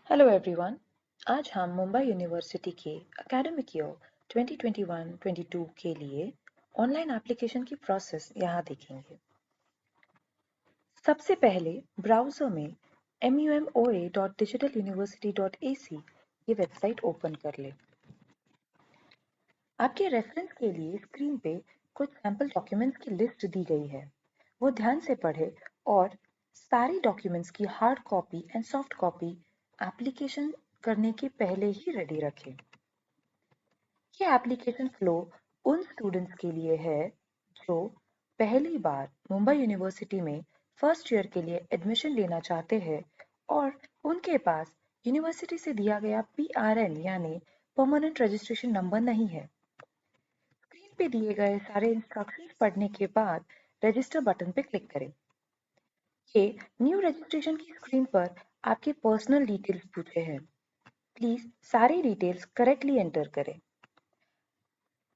Hello everyone. आज हम Mumbai university के एकेडमिक ईयर 2021-22 के लिए ऑनलाइन एप्लीकेशन की प्रोसेस यहाँ देखेंगे। सबसे पहले ब्राउज़र में mumOA.digitaluniversity.ac ये वेबसाइट ओपन कर ले। आपके रेफरेंस के लिए स्क्रीन पे कुछ सैंपल डॉक्यूमेंट्स की लिस्ट दी गई है, वो ध्यान से पढ़े और सारी डॉक्यूमेंट्स की hard copy and soft copy application करने के पहले ही रेडी रखें। ये एप्लीकेशन फ्लो उन स्टूडेंट्स के लिए है जो पहली बार मुंबई यूनिवर्सिटी में फर्स्ट ईयर के लिए एडमिशन लेना चाहते हैं और उनके पास यूनिवर्सिटी से दिया गया PRN यानी परमानेंट रजिस्ट्रेशन नंबर नहीं है। स्क्रीन पे दिए गए सारे इंस्ट्रक्शंस पढ़ने के बाद रजिस्टर बटन पे क्लिक करें। ये न्यू रजिस्ट्रेशन की स्क्रीन पर आपके पर्सनल डिटेल्स पूछे हैं। प्लीज सारी डिटेल्स करेक्टली एंटर करें।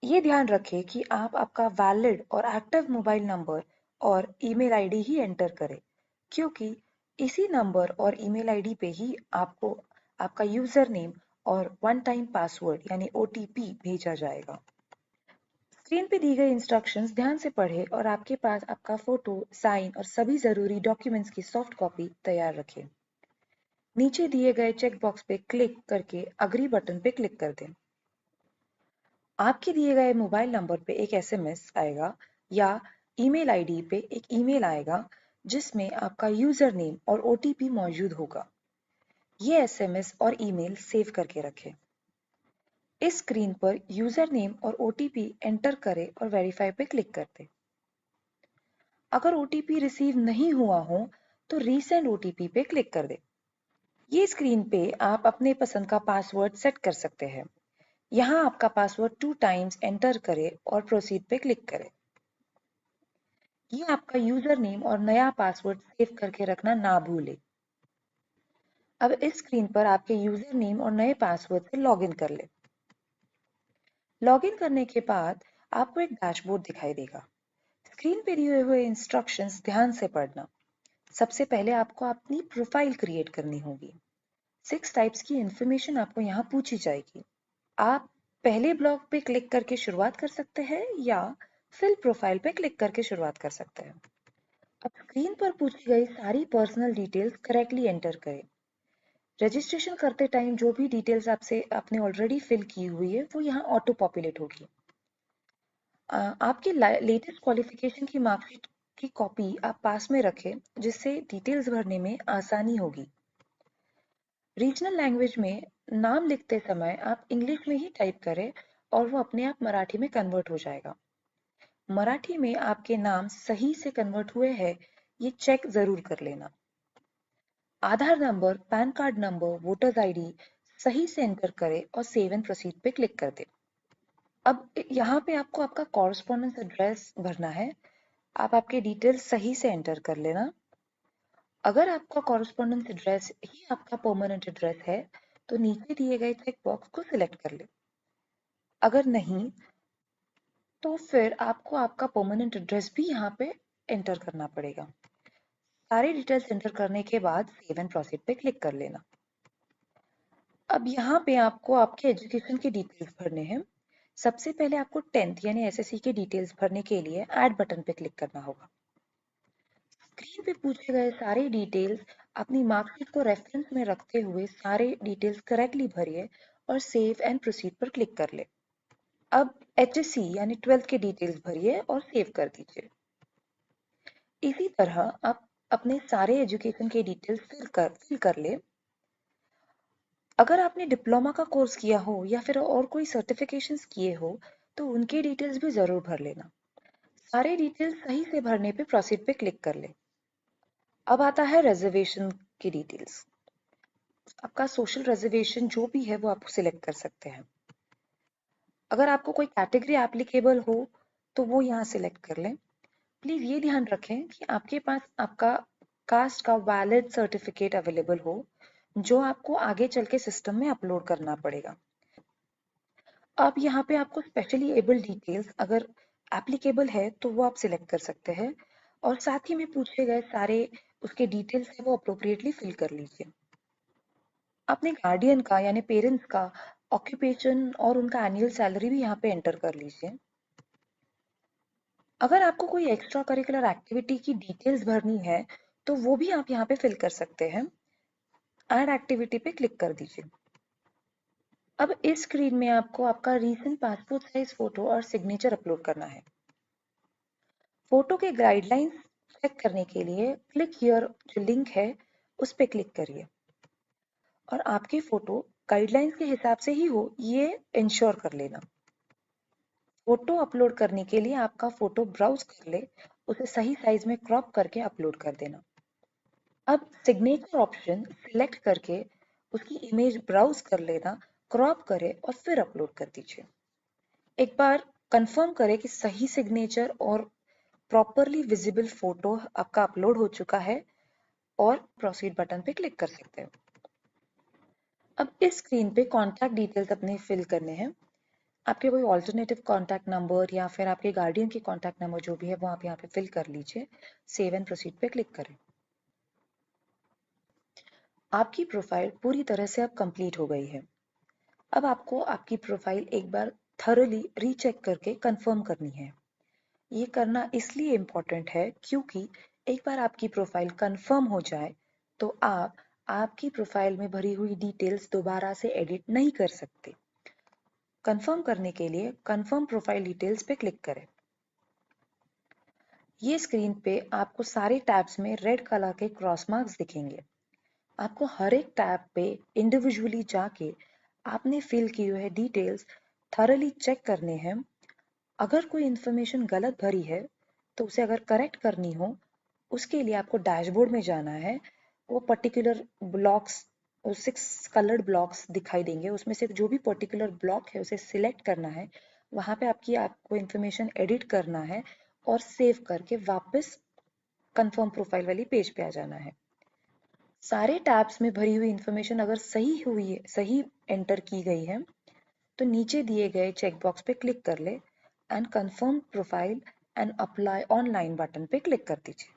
ये ध्यान रखें कि आप आपका वैलिड और एक्टिव मोबाइल नंबर और ईमेल आईडी ही एंटर करें, क्योंकि इसी नंबर और ईमेल आईडी पे ही आपको आपका यूजर नेम और वन टाइम पासवर्ड यानी OTP भेजा जाएगा। स्क्रीन पे दी गई इंस्ट्रक्शंस ध्यान से पढ़ें और आपके पास आपका फोटो, साइन और सभी जरूरी डॉक्यूमेंट्स की सॉफ्ट कॉपी तैयार रखें। नीचे दिए गए चेक बॉक्स पे क्लिक करके अग्री बटन पे क्लिक कर दें। आपके दिए गए मोबाइल नंबर पे एक SMS आएगा या ईमेल आईडी पे एक ईमेल आएगा जिसमें आपका यूजर नेम और OTP मौजूद होगा। ये SMS और ईमेल सेव करके रखें। इस स्क्रीन पर यूजर नेम और OTP एंटर करें और वेरीफाई पे क्लिक कर दें। अगर OTP रिसीव नहीं हुआ हो तो रीसेंड OTP पे क्लिक कर दें। ये स्क्रीन पे आप अपने पसंद का पासवर्ड सेट कर सकते हैं। यहाँ आपका पासवर्ड 2 टाइम्स एंटर करें और प्रोसीड पे क्लिक करें। ये आपका यूजर नेम और नया पासवर्ड सेव करके रखना ना भूलें। अब इस स्क्रीन पर आपके यूजर नेम और नए पासवर्ड से लॉगिन कर लें। लॉगिन करने के बाद आपको एक डैशबोर्ड दिखाई देगा। स्क्रीन पे दिए हुए इंस्ट्रक्शंस ध्यान से पढ़ना। सबसे पहले आपको अपनी प्रोफाइल क्रिएट करनी होगी। 6 टाइप्स की इंफॉर्मेशन आपको यहाँ पूछी जाएगी। आप पहले ब्लॉक पे क्लिक करके शुरुआत कर सकते हैं या फिल प्रोफाइल पे क्लिक करके शुरुआत कर सकते हैं। अब स्क्रीन पर पूछी गई सारी पर्सनल डिटेल्स करेक्टली एंटर करें। रजिस्ट्रेशन करते टाइम जो भी डिटेल्स आपने ऑलरेडी फिल की हुई है वो यहाँ ऑटो पॉपुलेट होगी। आपके लेटेस्ट क्वालिफिकेशन की मार्कशीट की कॉपी आप पास में रखें जिससे डिटेल्स भरने में आसानी होगी। रीजनल लैंग्वेज में नाम लिखते समय आप इंग्लिश में ही टाइप करें और वो अपने आप मराठी में कन्वर्ट हो जाएगा। मराठी में आपके नाम सही से कन्वर्ट हुए हैं ये चेक जरूर कर लेना। Aadhaar number, PAN card number, voters ID सही से एंटर करें और सेव एंड प्रोसीड पे क्लिक कर दें। अब यहाँ पे आपको आपका कॉरस्पॉन्डेंस एड्रेस भरना है। आप आपके डिटेल्स सही से एंटर कर लेना। अगर आपका कॉरस्पॉन्डेंस एड्रेस ही आपका परमानेंट एड्रेस है तो नीचे दिए गए चेक बॉक्स को सिलेक्ट कर ले। अगर नहीं तो फिर आपको आपका परमानेंट एड्रेस भी यहाँ पे एंटर करना पड़ेगा। सारी डिटेल्स एंटर करने के बाद सेव एंड प्रोसीड पे क्लिक कर लेना। अब यहाँ पे आपको आपके एजुकेशन के डिटेल्स भरने हैं। सबसे पहले आपको 10th यानी SSC के डिटेल्स भरने के लिए ऐड बटन पे क्लिक करना होगा। स्क्रीन पे पूछे गए सारे डिटेल्स अपनी मार्कशीट को रेफरेंस में रखते हुए सारे डिटेल्स करेक्टली भरिए और सेव एंड प्रोसीड पर क्लिक कर ले। अब HSC यानी 12th के डिटेल्स भरिए और सेव कर दीजिए। इसी तरह आप अपने सारे एजुकेशन के डिटेल्स फिल कर ले। अगर आपने डिप्लोमा का कोर्स किया हो या फिर और कोई सर्टिफिकेशंस किए हो तो उनके डिटेल्स भी जरूर भर लेना। सारे डिटेल्स सही से भरने पे प्रोसीड पे क्लिक कर ले। अब आता है रिजर्वेशन की डिटेल्स। आपका सोशल रिजर्वेशन जो भी है वो आप सिलेक्ट कर सकते हैं। अगर आपको कोई कैटेगरी एप्लीकेबल हो तो वो यहाँ सिलेक्ट कर लें। प्लीज ये ध्यान रखें कि आपके पास आपका कास्ट का वैलिड सर्टिफिकेट अवेलेबल हो जो आपको आगे चल के सिस्टम में अपलोड करना पड़ेगा। अब यहाँ पे आपको स्पेशली एबल डिटेल्स अगर एप्लीकेबल है तो वो आप सिलेक्ट कर सकते हैं और साथ ही में पूछे गए सारे उसके डिटेल्स है वो अप्रोप्रिएटली फिल कर लीजिए। अपने गार्डियन का यानी पेरेंट्स का ऑक्यूपेशन और उनका एनुअल सैलरी भी यहाँ पे एंटर कर लीजिए। अगर आपको कोई एक्स्ट्रा करिकुलर एक्टिविटी की डिटेल्स भरनी है तो वो भी आप यहाँ पे फिल कर सकते हैं। ऐड एक्टिविटी पे क्लिक कर दीजिए। अब इस स्क्रीन में आपको आपका रीसेंट पासपोर्ट साइज फोटो और सिग्नेचर अपलोड करना है। फोटो के गाइडलाइंस चेक करने के लिए क्लिक हियर जो लिंक है उस पर क्लिक करिए और आपकी फोटो गाइडलाइंस के हिसाब से ही हो ये इंश्योर कर लेना। फोटो अपलोड करने के लिए आपका फोटो ब्राउज कर ले, उसे सही साइज में क्रॉप करके अपलोड कर देना। अब सिग्नेचर ऑप्शन सिलेक्ट करके उसकी इमेज ब्राउज कर लेना, क्रॉप करे और फिर अपलोड कर दीजिए। एक बार कंफर्म करें कि सही सिग्नेचर और प्रॉपरली विजिबल फोटो आपका अपलोड हो चुका है और प्रोसीड बटन पे क्लिक कर सकते हैं। अब इस स्क्रीन पे कॉन्टैक्ट डिटेल्स अपने फिल करने हैं। आपके कोई ऑल्टरनेटिव कॉन्टैक्ट नंबर या फिर आपके गार्डियन की कॉन्टैक्ट नंबर जो भी है वो आप यहाँ पे फिल कर लीजिए। सेव एंड प्रोसीड पे क्लिक करें। आपकी प्रोफाइल पूरी तरह से अब कंप्लीट हो गई है। अब आपको आपकी प्रोफाइल एक बार थरोली रीचेक करके कंफर्म करनी है। ये करना इसलिए इम्पोर्टेंट है क्योंकि एक बार आपकी प्रोफाइल कंफर्म हो जाए तो आप आपकी प्रोफाइल में भरी हुई डिटेल्स दोबारा से एडिट नहीं कर सकते। कंफर्म करने के लिए कंफर्म प्रोफाइल डिटेल्स पे क्लिक करें। ये स्क्रीन पे आपको सारे टैब्स में रेड कलर के क्रॉस मार्क्स दिखेंगे। आपको हर एक टैब पे इंडिविजुअली जाके आपने फिल किए हुए डिटेल्स थरली चेक करने हैं। अगर कोई इंफॉर्मेशन गलत भरी है तो उसे अगर करेक्ट करनी हो उसके लिए आपको डैशबोर्ड में जाना है। वो पर्टिकुलर ब्लॉक्स, वो 6 कलर्ड ब्लॉक्स दिखाई देंगे, उसमें से जो भी पर्टिकुलर ब्लॉक है उसे सिलेक्ट करना है। वहां पे आपको इंफॉर्मेशन एडिट करना है और सेव करके वापस कंफर्म प्रोफाइल वाली पेज पे आ जाना है। सारे टैब्स में भरी हुई इंफॉर्मेशन अगर सही हुई है, सही एंटर की गई है तो नीचे दिए गए चेकबॉक्स पे क्लिक कर ले and confirm profile and apply online button पे क्लिक कर दीजिए।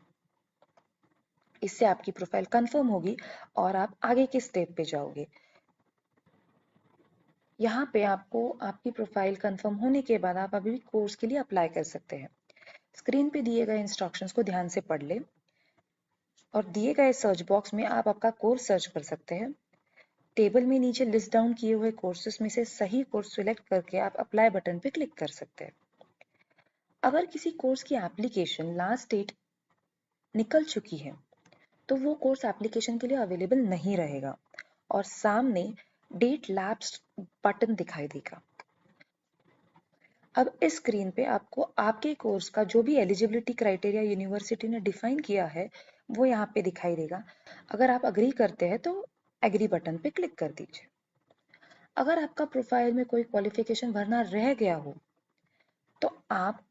इससे आपकी प्रोफाइल कंफर्म होगी और आप आगे के स्टेप पे जाओगे। यहाँ पे आपको आपकी प्रोफाइल कंफर्म होने के बाद आप अभी कोर्स के लिए अप्लाई कर सकते हैं। स्क्रीन पे दिए गए इंस्ट्रक्शंस को ध्यान से पढ़ ले और दिए गए सर्च बॉक्स में आप आपका कोर्स सर्च कर सकते हैं। टेबल में नीचे लिस्ट डाउन किए हुए कोर्सेज में से सही कोर्स सिलेक्ट करके आप अप्लाई बटन पे क्लिक कर सकते हैं। अगर किसी कोर्स की एप्लीकेशन लास्ट डेट निकल चुकी है तो वो कोर्स एप्लीकेशन के लिए अवेलेबल नहीं रहेगा और सामने डेट लैप्स्ड बटन दिखाई देगा। अब इस स्क्रीन पे आपको आपके कोर्स का जो भी एलिजिबिलिटी क्राइटेरिया यूनिवर्सिटी ने डिफाइन किया है वो यहाँ पे दिखाई देगा। अगर आप अग्री करते हैं तो एग्री बटन पे क्लिक कर दीजिए। अगर आपका प्रोफाइल में कोई क्वालिफिकेशन भरना रह गया हो तो आप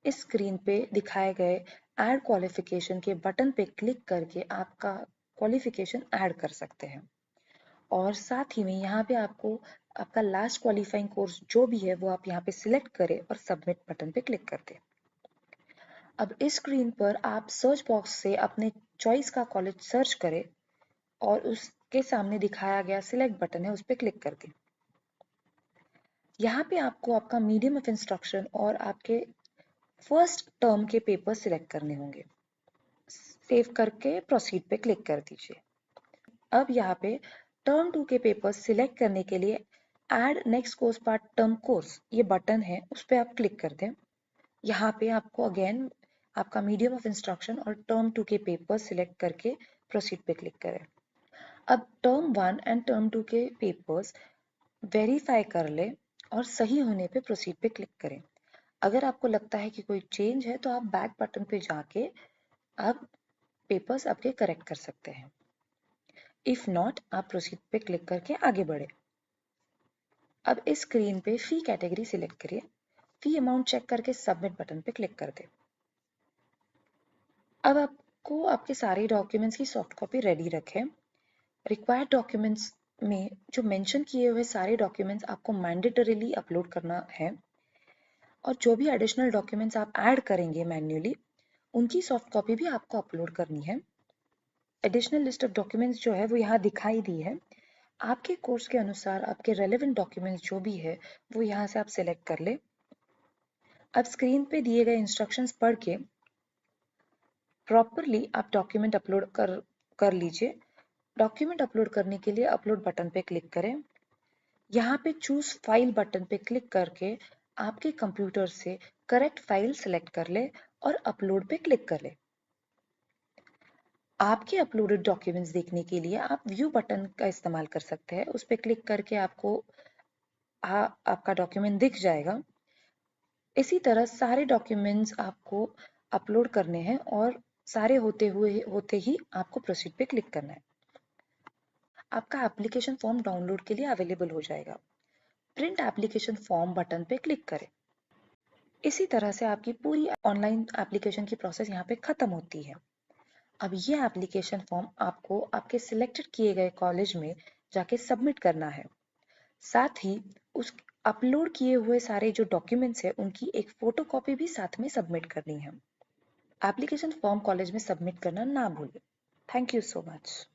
इस स्क्रीन पे दिखाए गए ऐड क्वालिफिकेशन के बटन पे क्लिक करके आपका क्वालिफिकेशन ऐड कर सकते हैं और साथ ही में यहाँ पे आपको आपका लास्ट क्वालिफाइंग कोर्स जो भी है वो आप यहाँ पे सिलेक्ट करें और सबमिट बटन पे क्लिक कर दें। अब इस स्क्रीन पर आप सर्च बॉक्स से अपने चॉइस का कॉलेज सर्च करें और उसके सामने दिखाया गया सिलेक्ट बटन है उस पर क्लिक कर दें। यहाँ पे आपको आपका मीडियम ऑफ इंस्ट्रक्शन और आपके फर्स्ट टर्म के पेपर सिलेक्ट करने होंगे। सेव करके प्रोसीड पे क्लिक कर दीजिए। अब यहाँ पे टर्म 2 के पेपर्स सिलेक्ट करने के लिए add next course part term course ये बटन है उस पर आप क्लिक कर दें। यहाँ पे आपको अगेन आपका मीडियम ऑफ इंस्ट्रक्शन और टर्म 2 के पेपर्स सिलेक्ट करके प्रोसीड पे क्लिक करें। अब टर्म 1 एंड टर्म 2 के पेपर्स वेरीफाई कर ले और सही होने पे प्रोसीड पे क्लिक करें। अगर आपको लगता है कि कोई चेंज है तो आप बैक बटन पे जाके आप पेपर्स आपके करेक्ट कर सकते हैं। इफ नॉट आप प्रोसीड पे क्लिक करके आगे बढ़े। अब इस स्क्रीन पे फी कैटेगरी सिलेक्ट करिए। फी अमाउंट चेक करके सबमिट बटन पे क्लिक कर दें। अब आपको आपके सारे डॉक्यूमेंट्स की सॉफ्ट कॉपी रेडी रखें। रिक्वायर्ड डॉक्यूमेंट्स में जो मेंशन किए हुए सारे डॉक्यूमेंट्स आपको मैंडेटरीली अपलोड करना है और जो भी एडिशनल डॉक्यूमेंट्स आप ऐड करेंगे मैन्युअली उनकी सॉफ्ट कॉपी भी आपको अपलोड करनी है। एडिशनल लिस्ट ऑफ डॉक्यूमेंट्स जो है वो यहाँ दिखाई दी है। आपके कोर्स के अनुसार आपके रेलेवेंट डॉक्यूमेंट्स जो भी है वो यहाँ से आप सिलेक्ट कर ले। अब स्क्रीन पे दिए गए इंस्ट्रक्शंस पढ़ के प्रॉपरली आप डॉक्यूमेंट अपलोड कर लीजिए। डॉक्यूमेंट अपलोड करने के लिए अपलोड बटन पे क्लिक करें। यहाँ पे चूज फाइल बटन पे क्लिक करके आपके कंप्यूटर से करेक्ट फाइल सिलेक्ट कर ले और अपलोड पे क्लिक कर ले। आपके अपलोडेड डॉक्यूमेंट्स देखने के लिए आप व्यू बटन का इस्तेमाल कर सकते हैं। उस पर क्लिक करके आपको आपका डॉक्यूमेंट दिख जाएगा। इसी तरह सारे डॉक्यूमेंट्स आपको अपलोड करने हैं और सारे होते ही आपको प्रोसीड पे क्लिक करना है। आपका एप्लीकेशन फॉर्म डाउनलोड के लिए अवेलेबल हो जाएगा। प्रिंट एप्लीकेशन फॉर्म बटन पे क्लिक करें। इसी तरह से आपकी पूरी ऑनलाइन एप्लीकेशन की प्रोसेस यहाँ पे खत्म होती है। अब ये एप्लीकेशन फॉर्म आपको आपके सिलेक्टेड किए गए कॉलेज में जाके सबमिट करना है। साथ ही उस अपलोड किए हुए सारे जो डॉक्यूमेंट्स हैं उनकी एक फोटोकॉपी भी साथ में सबमिट करनी है। एप्लीकेशन फॉर्म कॉलेज में सबमिट करना ना भूलें। Thank you so much.